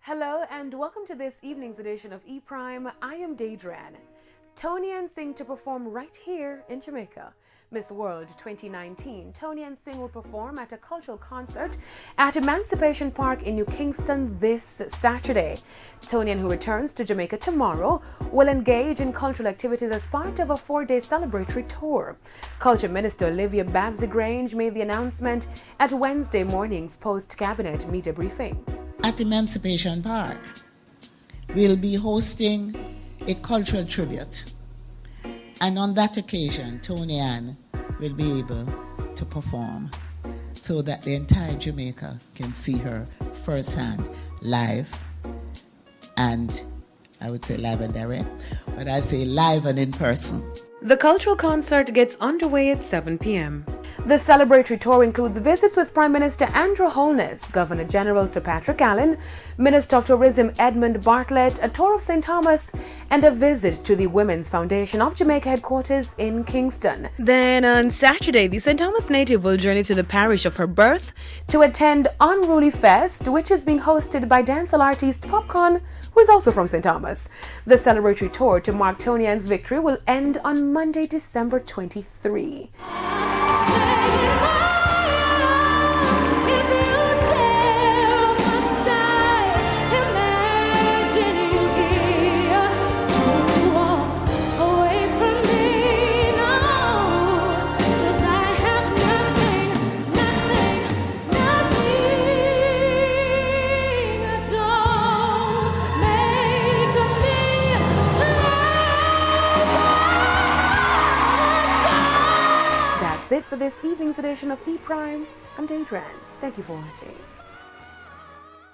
Hello and welcome to this evening's edition of E-Prime. I am Daedran. Toni and Singh to perform right here in Jamaica. Miss World 2019. Toni and Singh will perform at a cultural concert at Emancipation Park in New Kingston this Saturday. Toni, who returns to Jamaica tomorrow, will engage in cultural activities as part of a 4-day celebratory tour. Culture Minister Olivia Babsy-Grange made the announcement at Wednesday morning's post-cabinet media briefing. At Emancipation Park, we'll be hosting a cultural tribute. And on that occasion, Toni Ann will be able to perform so that the entire Jamaica can see her firsthand, live, and I would say live and direct, but I say live and in person. The cultural concert gets underway at 7 p.m. The celebratory tour includes visits with Prime Minister Andrew Holness, Governor General Sir Patrick Allen, Minister of Tourism Edmund Bartlett, a tour of St. Thomas, and a visit to the Women's Foundation of Jamaica headquarters in Kingston. Then on Saturday, the St. Thomas native will journey to the parish of her birth to attend Unruly Fest, which is being hosted by dancehall artist Popcorn, who is also from St. Thomas. The celebratory tour to mark Toni Ann's victory will end on Monday, December 23. That's it for this evening's edition of E-Prime. I'm Daedran. Thank you for watching.